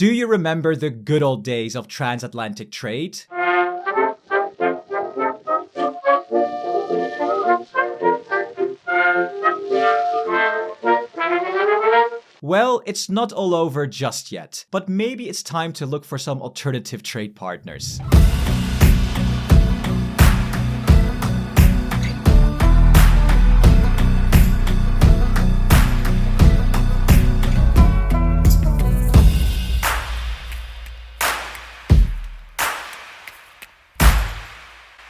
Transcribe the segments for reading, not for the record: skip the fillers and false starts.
Do you remember the good old days of transatlantic trade? Well, it's not all over just yet, but maybe it's time to look for some alternative trade partners.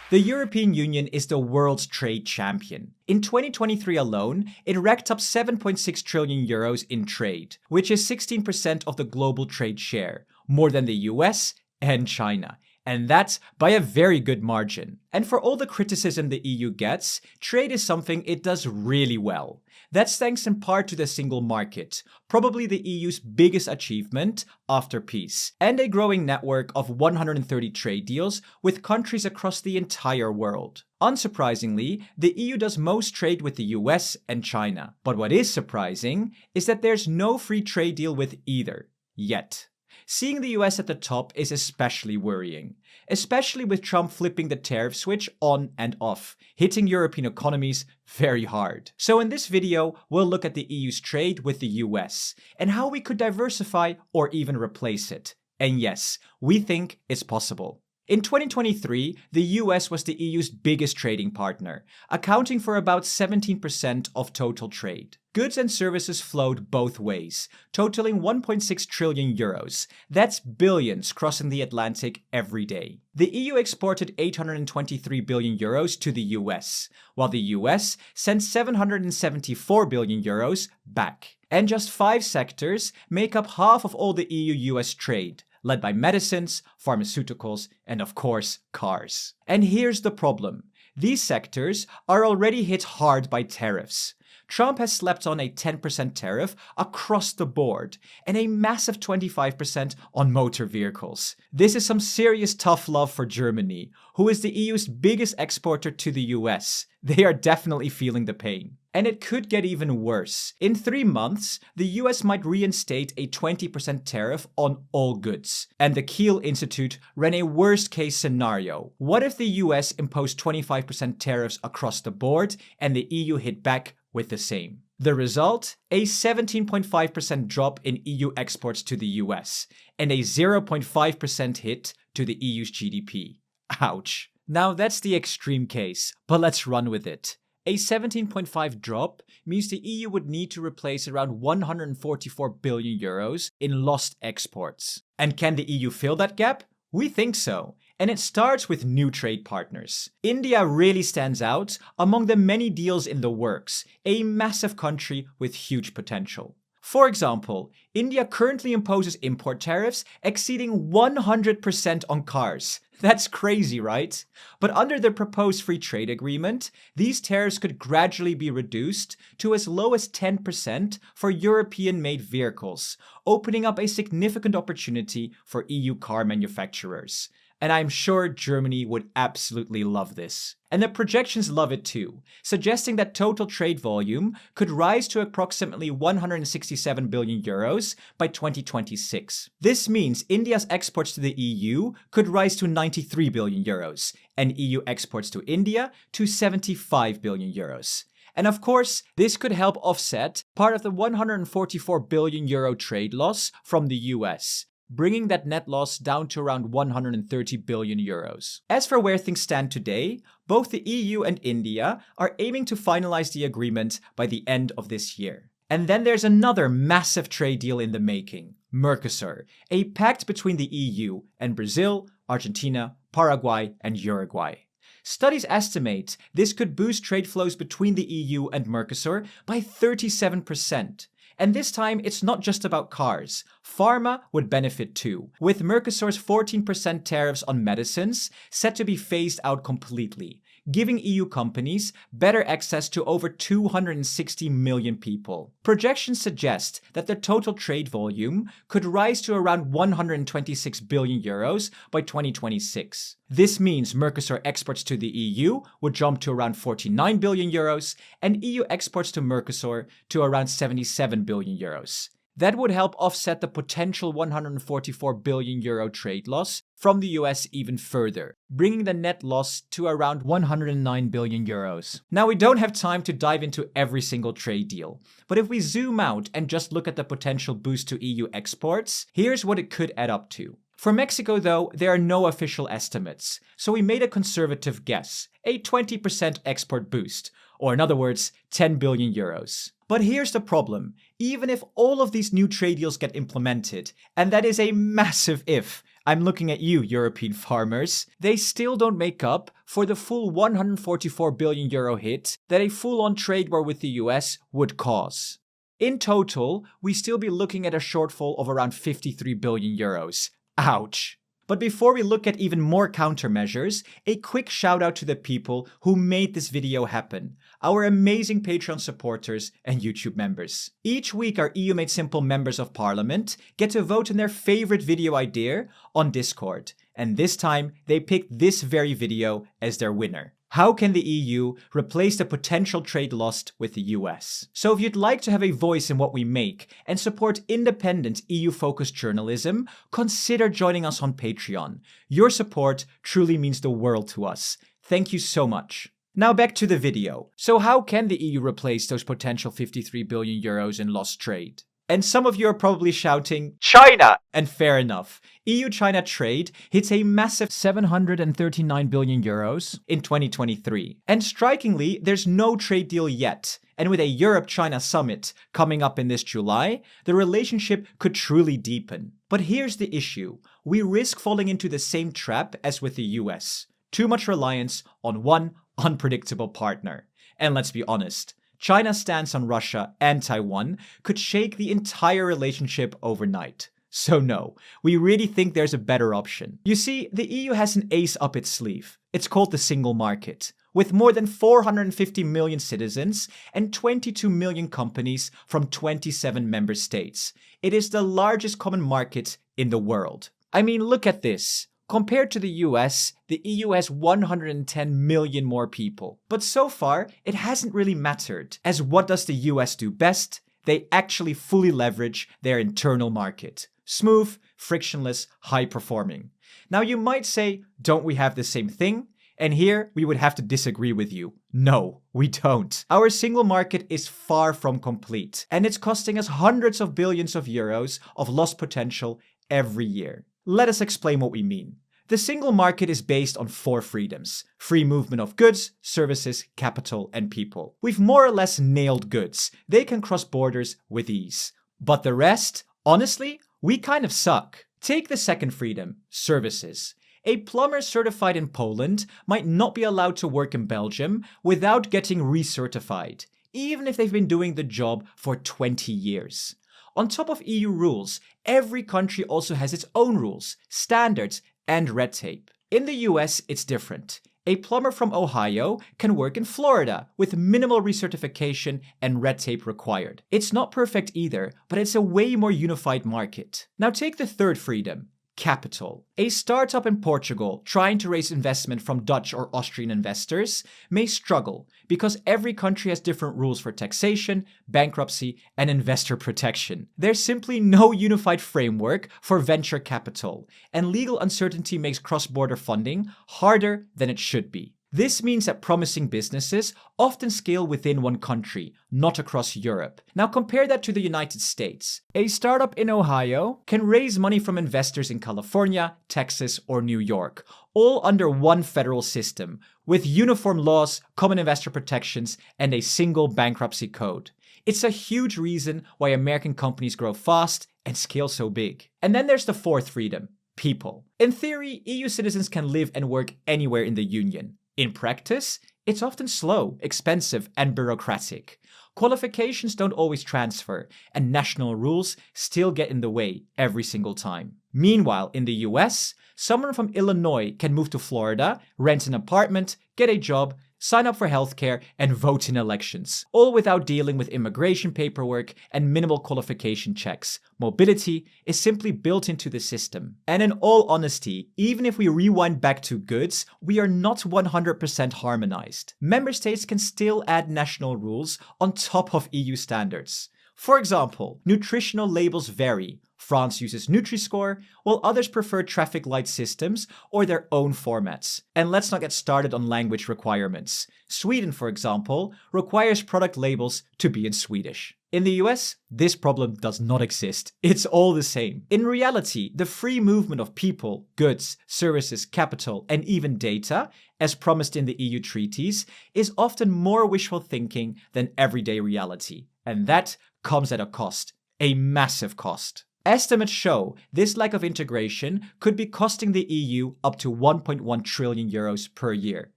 The European Union is the world's trade champion. In 2023 alone, it racked up 7.6 trillion euros in trade, which is 16% of the global trade share, more than the US and China. And that's by a very good margin. And for all the criticism the EU gets, trade is something it does really well. That's thanks in part to the single market, probably the EU's biggest achievement after peace, and a growing network of 130 trade deals with countries across the entire world. Unsurprisingly, the EU does most trade with the US and China. But what is surprising is that there's no free trade deal with either, yet. Seeing the US at the top is especially worrying, especially with Trump flipping the tariff switch on and off, hitting European economies very hard. So in this video, we'll look at the EU's trade with the US and how we could diversify or even replace it. And yes, we think it's possible. In 2023, the US was the EU's biggest trading partner, accounting for about 17% of total trade. Goods and services flowed both ways, totaling 1.6 trillion euros. That's billions crossing the Atlantic every day. The EU exported 823 billion euros to the US, while the US sent 774 billion euros back. And just 5 sectors make up half of all the EU-US trade, led by medicines, pharmaceuticals, and of course, cars. And here's the problem. These sectors are already hit hard by tariffs. Trump has slapped on a 10% tariff across the board and a massive 25% on motor vehicles. This is some serious tough love for Germany, who is the EU's biggest exporter to the US. They are definitely feeling the pain. And it could get even worse. In 3 months, the US might reinstate a 20% tariff on all goods. And the Kiel Institute ran a worst-case scenario. What if the US imposed 25% tariffs across the board and the EU hit back with the same? The result? A 17.5% drop in EU exports to the US and a 0.5% hit to the EU's GDP. Ouch. Now that's the extreme case, but let's run with it. A 17.5 drop means the EU would need to replace around 144 billion euros in lost exports. And can the EU fill that gap? We think so. And it starts with new trade partners. India really stands out among the many deals in the works, a massive country with huge potential. For example, India currently imposes import tariffs exceeding 100% on cars. That's crazy, right? But under the proposed free trade agreement, these tariffs could gradually be reduced to as low as 10% for European-made vehicles, opening up a significant opportunity for EU car manufacturers. And I'm sure Germany would absolutely love this. And the projections love it too, suggesting that total trade volume could rise to approximately 167 billion euros by 2026. This means India's exports to the EU could rise to 93 billion euros, and EU exports to India to 75 billion euros. And of course, this could help offset part of the 144 billion euro trade loss from the US, bringing that net loss down to around 130 billion euros. As for where things stand today, both the EU and India are aiming to finalize the agreement by the end of this year. And then there's another massive trade deal in the making, Mercosur, a pact between the EU and Brazil, Argentina, Paraguay, and Uruguay. Studies estimate this could boost trade flows between the EU and Mercosur by 37%. And this time, it's not just about cars. Pharma would benefit too, with Mercosur's 14% tariffs on medicines set to be phased out completely, giving EU companies better access to over 260 million people. Projections suggest that the total trade volume could rise to around 126 billion euros by 2026. This means Mercosur exports to the EU would jump to around 49 billion euros and EU exports to Mercosur to around 77 billion euros. That would help offset the potential 144 billion euro trade loss from the US even further, bringing the net loss to around 109 billion euros. Now, we don't have time to dive into every single trade deal, but if we zoom out and just look at the potential boost to EU exports, here's what it could add up to. For Mexico, though, there are no official estimates, so we made a conservative guess, a 20% export boost, or in other words, 10 billion euros. But here's the problem. Even if all of these new trade deals get implemented, and that is a massive if, I'm looking at you, European farmers, they still don't make up for the full 144 billion euro hit that a full-on trade war with the US would cause. In total, we still be looking at a shortfall of around 53 billion euros. Ouch. But before we look at even more countermeasures, a quick shout out to the people who made this video happen, our amazing Patreon supporters and YouTube members. Each week our EU Made Simple members of Parliament get to vote on their favorite video idea on Discord, and this time they picked this very video as their winner. How can the EU replace the potential trade lost with the US? So if you'd like to have a voice in what we make and support independent EU-focused journalism, consider joining us on Patreon. Your support truly means the world to us. Thank you so much. Now back to the video. So how can the EU replace those potential 53 billion euros in lost trade? And some of you are probably shouting, China! And fair enough. EU-China trade hits a massive 739 billion euros in 2023. And strikingly, there's no trade deal yet. And with a Europe-China summit coming up in this July, the relationship could truly deepen. But here's the issue. We risk falling into the same trap as with the US. Too much reliance on one unpredictable partner. And let's be honest, China's stance on Russia and Taiwan could shake the entire relationship overnight. So no, we really think there's a better option. You see, the EU has an ace up its sleeve. It's called the single market. With more than 450 million citizens and 22 million companies from 27 member states, it is the largest common market in the world. I mean, look at this. Compared to the US, the EU has 110 million more people. But so far, it hasn't really mattered, as what does the US do best? They actually fully leverage their internal market. Smooth, frictionless, high-performing. Now you might say, don't we have the same thing? And here, we would have to disagree with you. No, we don't. Our single market is far from complete, and it's costing us hundreds of billions of euros of lost potential every year. Let us explain what we mean. The single market is based on 4 freedoms: free movement of goods, services, capital, and people. We've more or less nailed goods. They can cross borders with ease. But the rest, honestly, we kind of suck. Take the second freedom, services. A plumber certified in Poland might not be allowed to work in Belgium without getting recertified, even if they've been doing the job for 20 years. On top of EU rules, every country also has its own rules, standards, and red tape. In the US, it's different. A plumber from Ohio can work in Florida with minimal recertification and red tape required. It's not perfect either, but it's a way more unified market. Now take the third freedom. Capital. A startup in Portugal trying to raise investment from Dutch or Austrian investors may struggle because every country has different rules for taxation, bankruptcy, and investor protection. There's simply no unified framework for venture capital, and legal uncertainty makes cross-border funding harder than it should be. This means that promising businesses often scale within one country, not across Europe. Now compare that to the United States. A startup in Ohio can raise money from investors in California, Texas, or New York, all under one federal system, with uniform laws, common investor protections, and a single bankruptcy code. It's a huge reason why American companies grow fast and scale so big. And then there's the fourth freedom, people. In theory, EU citizens can live and work anywhere in the Union. In practice, it's often slow, expensive, and bureaucratic. Qualifications don't always transfer, and national rules still get in the way every single time. Meanwhile, in the US, someone from Illinois can move to Florida, rent an apartment, get a job, sign up for healthcare, and vote in elections, all without dealing with immigration paperwork and minimal qualification checks. Mobility is simply built into the system. And in all honesty, even if we rewind back to goods, we are not 100% harmonized. Member states can still add national rules on top of EU standards. For example, nutritional labels vary. France uses Nutri-Score, while others prefer traffic light systems or their own formats. And let's not get started on language requirements. Sweden, for example, requires product labels to be in Swedish. In the US, this problem does not exist. It's all the same. In reality, the free movement of people, goods, services, capital, and even data, as promised in the EU treaties, is often more wishful thinking than everyday reality. And that comes at a cost, a massive cost. Estimates show this lack of integration could be costing the EU up to 1.1 trillion euros per year.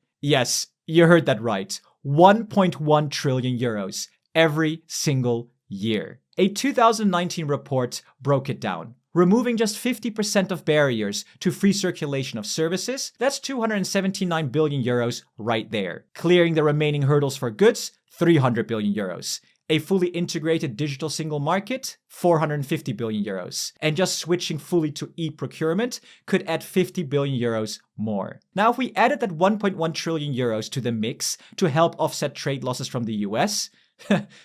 Yes, you heard that right. 1.1 trillion euros every single year. A 2019 report broke it down. Removing just 50% of barriers to free circulation of services, that's 279 billion euros right there. Clearing the remaining hurdles for goods, 300 billion euros. A fully integrated digital single market, 450 billion euros. And just switching fully to e-procurement could add 50 billion euros more. Now, if we added that 1.1 trillion euros to the mix to help offset trade losses from the US,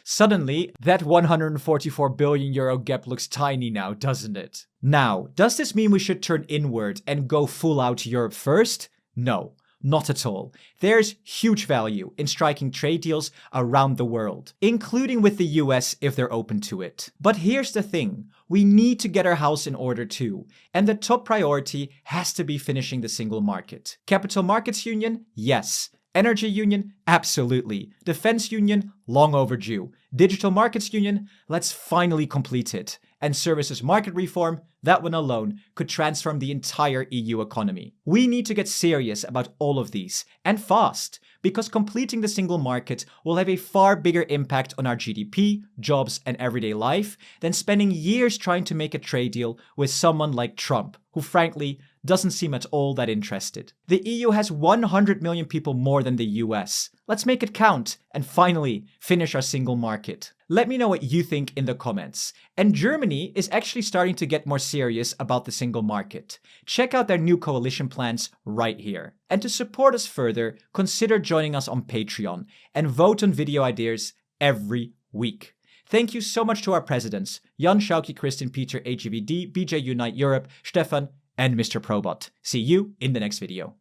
suddenly that 144 billion euro gap looks tiny now, doesn't it? Now, does this mean we should turn inward and go full out Europe first? No. Not at all. There's huge value in striking trade deals around the world, including with the US if they're open to it. But here's the thing, we need to get our house in order too, and the top priority has to be finishing the single market. Capital Markets Union? Yes. Energy Union? Absolutely. Defense Union? Long overdue. Digital Markets Union? Let's finally complete it. And Services Market Reform? That one alone could transform the entire EU economy. We need to get serious about all of these, and fast, because completing the single market will have a far bigger impact on our GDP, jobs, and everyday life than spending years trying to make a trade deal with someone like Trump, who frankly doesn't seem at all that interested. The EU has 100 million people more than the US. Let's make it count and finally finish our single market. Let me know what you think in the comments. And Germany is actually starting to get more serious about the single market. Check out their new coalition plans right here. And to support us further, consider joining us on Patreon and vote on video ideas every week. Thank you so much to our presidents, Jan Schauke, Christian Peter, AGVD, BJ Unite Europe, Stefan, and Mr. Probot. See you in the next video.